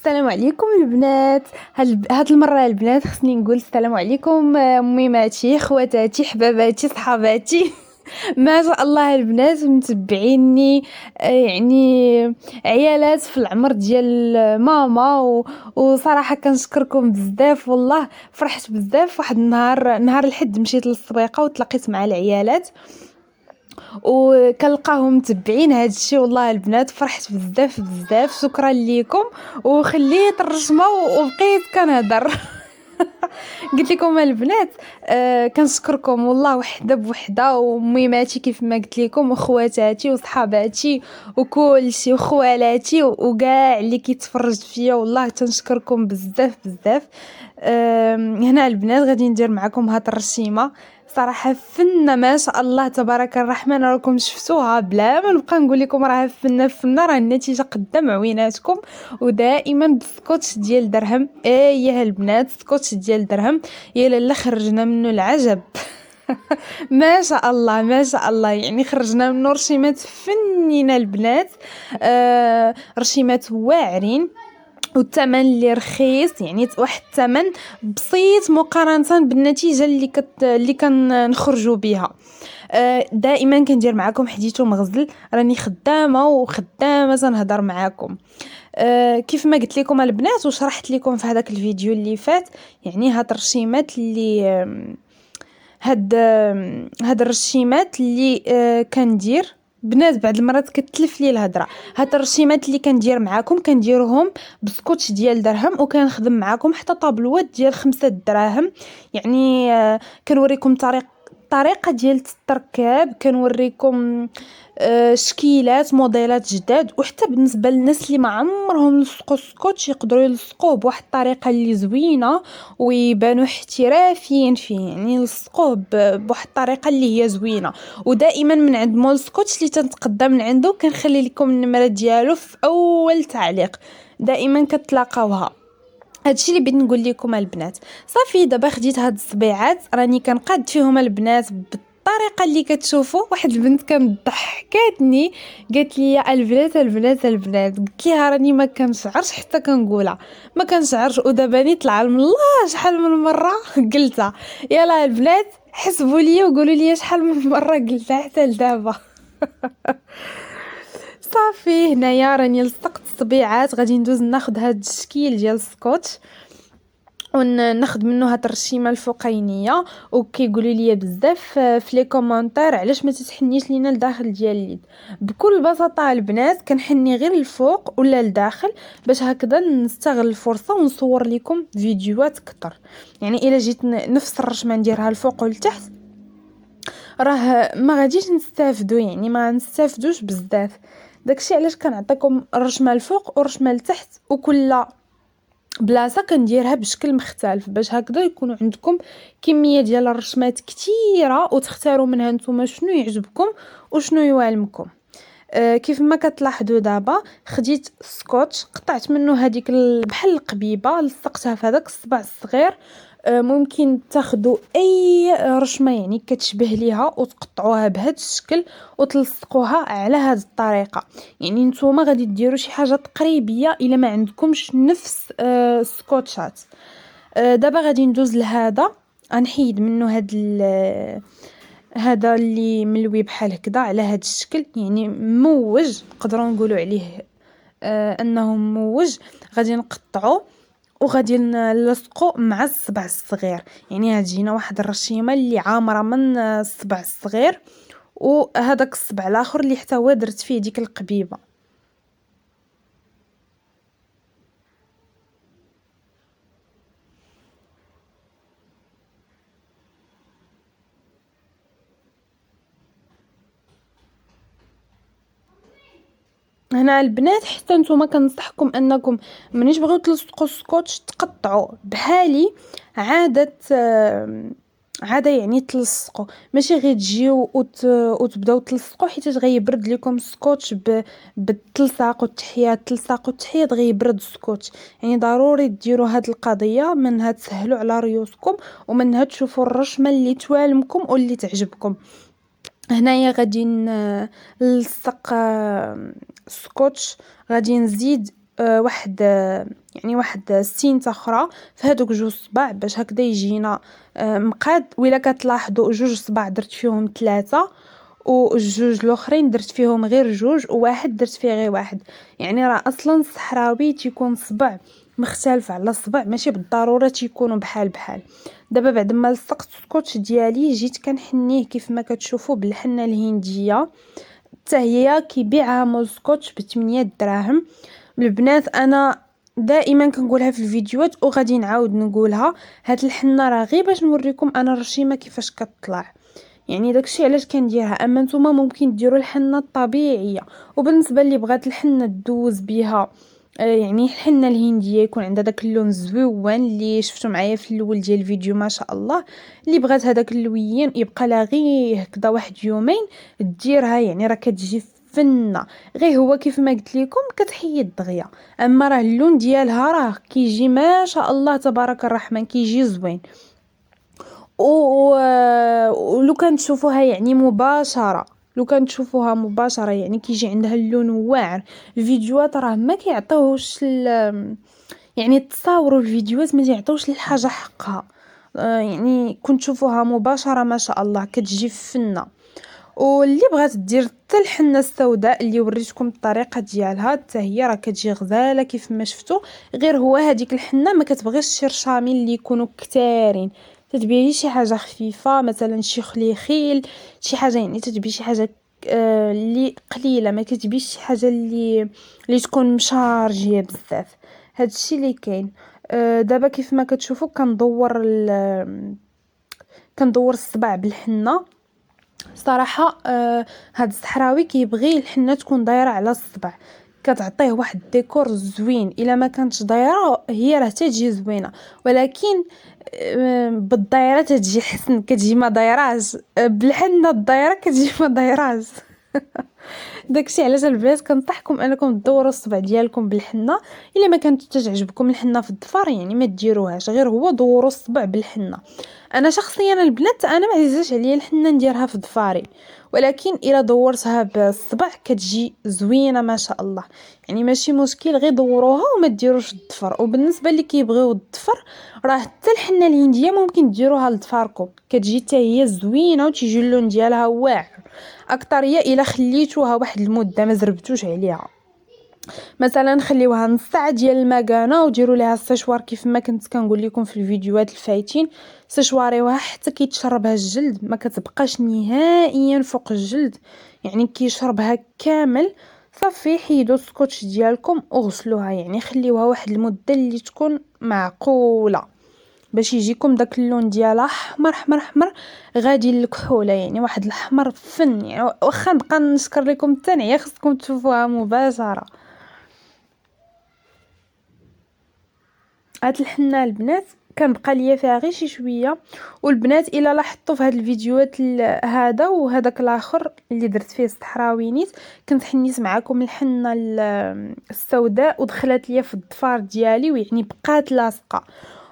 السلام عليكم البنات. هاد المره البنات خصني نقول السلام عليكم ميماتي خواتاتي حباباتي صحاباتي ما شاء الله البنات متبعيني يعني عيالات في العمر ديال ماما وصراحه كنشكركم بزاف والله. فرحت بزاف واحد نهار الحد مشيت للسويقه وتلاقيت مع العيالات وكنلقاهم متبعين هذا الشيء. والله البنات فرحت بزاف بزاف، شكرا ليكم. وخليت الرشمه وبقيت كنهضر قلت لكم البنات كنشكركم والله وحده بوحده، وميماتي كيف ما قلت لكم، وخواتاتي وصحاباتي وكل شيء وخوالاتي وكاع اللي كيتفرج فيا، والله تنشكركم بزاف بزاف. هنا البنات غادي ندير معكم هاد الرشيمه صراحه فنه ما شاء الله تبارك الرحمن، راكم شفتوها بلا ما نبقى نقول لكم راها فنه راه النتيجه قدام عويناتكم. ودائما بالسكوتش ديال درهم، يا البنات سكوتش ديال درهم يا لاله خرجنا منه العجب ما شاء الله ما شاء الله، يعني خرجنا منه رشيمات فنينه البنات، رشيمات واعرين والثمن اللي رخيص، يعني واحد الثمن بسيط مقارنه بالنتيجه اللي كنخرجوا بها. دائما كندير معكم حديث ومغزل، راني خدامه تنهضر معكم. كيف ما قلت لكم البنات وشرحت لكم في هذاك الفيديو اللي فات، يعني هاد الرشيمات اللي هاد الرشيمات اللي كندير بنات بعض المرات كتلف لي الهضره. هاد الرشيمات اللي كندير معاكم كنديرهم بسكوتش ديال درهم، وكنخدم معاكم حتى طابلوات ديال 5 دراهم. يعني كنوريكم الطريقه ديال التركاب، كنوريكم شكيلات موديلات جداد، وحتى بالنسبه للناس اللي ما عمرهم لصقوا سكوتش يقدروا يلصقوه بواحد الطريقه اللي زوينه ويبانوا احترافيين فيه، يعني يلصقوه بواحد الطريقه اللي هي زوينه. ودائما من عند مول سكوتش اللي تنتقدم من عنده كنخلي لكم النمره ديالو في اول تعليق، دائما كتلاقاوها. هادشي اللي بغيت نقول لكم البنات. صافي دابا خديت هاد الصبيعات راني كنقاد فيهم البنات بالطريقه اللي كتشوفوا. واحد البنت كانت ضحكاتني قالت لي البنات قلت لها راني ما كنشعرش حتى كنقولها ما كنشعرش، ودابا ني طلع من الله شحال من مره قلتها. يلا البنات حسبوا لي وقولوا لي شحال من مره قلتها حتى لدابا صافي هنايا راني لصقت الصبيعات، غادي ندوز ناخذ هاد الشكيل ديال السكوتش وناخذ منه هاد الرشيمه الفوقينيه. وكيقولوا لي بزاف في لي كومونتير علاش ما تتحنيش لينا لداخل ديال اليد. بكل بساطه البنات كنحني غير الفوق ولا لداخل باش هكذا نستغل الفرصه ونصور لكم فيديوهات اكثر. يعني الا جيت نفس الرشمه نديرها الفوق ولتحت راه ما غاديش نستافدوا، يعني ما نستافدوش بزاف. داكشي علاش كنعطيكم الرشمه الفوق والرشمه لتحت، وكل بلاصه كنديرها بشكل مختلف باش هكذا يكونوا عندكم كميه ديال الرشمات كثيره وتختاروا منها نتوما شنو يعجبكم وشنو يوالمكم. كيف ما كتلاحظوا دابا خديت سكوتش قطعت منه هذيك بحال القبيبه لصقتها في هذاك الصبع الصغير. ممكن تاخذوا اي رشمه يعني كتشبه ليها وتقطعوها بهذا الشكل وتلصقوها على هذه الطريقه. يعني نتوما غادي ديروا شي حاجه تقريبيه الا ما عندكمش نفس سكوتشات. دابا غادي ندوز لهذا، غنحيد منه هذا اللي ملوي بحال هكذا على هذا الشكل، يعني موج نقدروا نقولوا عليه انه موج. غادي نقطعو وغادي نلصقو مع الصبع الصغير، يعني غتجينا واحد الرشيمه اللي عامره من الصبع الصغير وهذاك الصبع الاخر اللي حتى هو درت فيه ديك القبيبه. هنا البنات حتى نتوما كنصحكم انكم ملي تبغيو تلصقوا السكوتش تقطعوا بحالي عاده يعني تلصقوا، ماشي غير تجيو وتبداو تلصقوا حيت غيبرد لكم السكوتش بالتلصاق والتحيات غيبرد السكوتش. يعني ضروري ديروا هاد القضيه منها تسهلوا على ريوسكم ومنها تشوفوا الرشمه اللي توالمكم واللي تعجبكم. هنايا غادي نلصق سكوتش، غادي نزيد واحد يعني واحد 60 اخرى في هذوك جوج صباع باش هكذا يجينا مقاد. وإلا كتلاحظوا جوج صباع درت فيهم 3 والجوج الاخرين درت فيهم غير جوج وواحد درت فيه غير واحد. يعني راه اصلا الصحراوي تيكون صبع مختلف على صبع، ماشي بالضروره تيكونوا بحال بحال. دابا بعد ما لصقت السكوتش ديالي جيت كنحنيه كيف ما كتشوفوا بالحنه الهنديه، حتى هي كيبيعها مول سكوتش ب 8 دراهم. البنات انا دائما كنقولها في الفيديوهات وغادي نعاود نقولها، هاد الحنه راه غير باش نوريكم انا الرشيمه كيفاش كتطلع، يعني داكشي علاش كنديرها. اما نتوما ممكن ديروا الحنه الطبيعيه. وبالنسبه اللي بغات الحنه دوز بها يعني الحنه الهنديه يكون عندها داك اللون زويون اللي شفتوا معايا في الاول ديال الفيديو ما شاء الله، اللي بغات هذاك اللوين يبقى لها غير هكذا واحد يومين ديرها، يعني راه كتجي فنه. غير هو كيف ما قلت لكم كتحيد دغيا، اما راه اللون ديالها راه كيجي ما شاء الله تبارك الرحمن كيجي زوين. ولو كان تشوفوها يعني مباشره، لو كان تشوفوها مباشره يعني كيجي عندها اللون واعر. الفيديوهات راه ما كيعطيوش يعني تصاوروا الفيديوهات ما يعطيوش الحاجه حقها. يعني كنت تشوفوها مباشره ما شاء الله كتجي فنه. واللي بغات دير حتى الحنه السوداء اللي وريتكم الطريقه ديالها حتى هي راه كتجي غزاله كيف ما شفتوا. غير هو هذيك الحنه ما كتبغيش الشرشامين اللي يكونوا كتارين، تتبيعي شي حاجه خفيفه مثلا شي خليخيل شي حاجه، يعني تتبيعي شي حاجه اللي قليله، ما كتبيش شي حاجه اللي تكون مشارجيه بزاف. هادشي اللي كاين. دابا كيف ما كتشوفوا كندور الصباع بالحنه. صراحه هاد الصحراوي كيبغي الحنه تكون دايره على الصبع، كتعطيه واحد الديكور زوين. الا ما كانتش دايره هي راه تجي زوينه، ولكن بالدايره تجي حسن، كتجي ما دايراش بالحنه الدايره كتجي ما دايراش. داكشي علاش البنات كنصحكم انكم تدوروا الصبع ديالكم بالحنه. الا ما كانت تعجبكم الحنه في الظفر يعني ما ديروهاش، غير هو دوروا الصبع بالحنه. انا شخصيا البنات انا ما عزيزش عليا الحنه نديرها في ظفاري، ولكن الا دورتها بالصبع كتجي زوينه ما شاء الله. يعني ماشي مشكل، غير دوروها وما ديروش الظفر. وبالنسبه اللي كيبغيو الظفر راه حتى الحنه الهنديه ممكن ديروها لظفاركم كتجي حتى هي زوينه وتيجي اللون ديالها واعر اكثريه. الا خليتوها واحد المده ما زربتوش عليها، مثلا خليوها نص ساعه ديال المكانه وديروا ليها السشوار كيف ما كنت كنقول لكم في الفيديوهات الفايتين. سشواريوها حتى كيتشربها الجلد، ما كتبقاش نهائيا فوق الجلد، يعني كيشربها كامل. صافي حيدوا السكوتش ديالكم وغسلوها، يعني خليوها واحد المده اللي تكون معقوله باش يجيكم داك اللون ديالها احمر احمر احمر غادي للكحوله، يعني واحد الاحمر فن. يعني واخا نبقى نشكر لكم التنعيه خصكم تشوفوها مباشره. هاد الحنه البنات كنبقى ليا فيها غير شي شويه. والبنات الا لاحظتوا في هاد الفيديوهات هذا وهذاك الاخر اللي درت فيه الصحراوينيت كنت حنيت معكم الحنه السوداء ودخلت ليا في الضفار ديالي، ويعني بقات لاصقه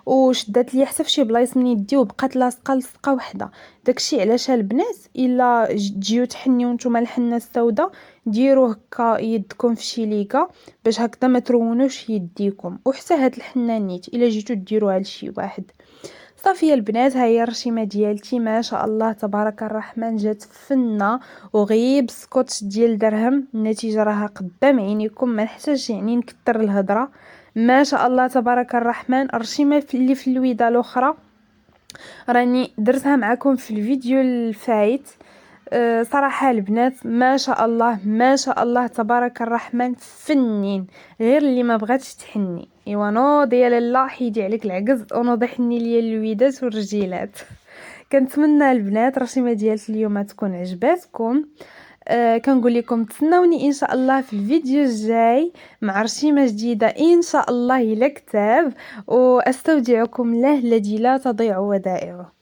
وشدات لي حتى فشي بلايص من يدي وبقات لاصقه لصقه وحده. داكشي علاش البنات الا تجيو تحنيو نتوما الحنه السوداء ديروا هكا يدكم في شي ليكا باش هكذا ما ترونوش يديكم. وحتى هاد الحنه نيت الا جيتو ديروها لشي واحد. صافي يا البنات، ها هي الرشيمه ديالتي ما شاء الله تبارك الرحمن جات فنه وغيب سكوتش ديال درهم. النتيجه راها قدام عينيكم، ما نحتاج يعني نكثر الهضره. ما شاء الله تبارك الرحمن. الرشيمه اللي في الويده الاخرى راني درتها معكم في الفيديو الفايت. صراحه البنات ما شاء الله ما شاء الله تبارك الرحمن فنين، غير اللي ما بغاتش تحني ايوا نوضي يا لاله حيدي عليك العجز ونوضي حني ليا الويدات والرجيلات. كنتمنى البنات الرشيمه ديال اليوم تكون عجباتكم. كنقول لكم تسناوني ان شاء الله في الفيديو الجاي مع رشيمه جديده ان شاء الله الى كتاب. واستودعكم الله الذي لا تضيع ودائعه.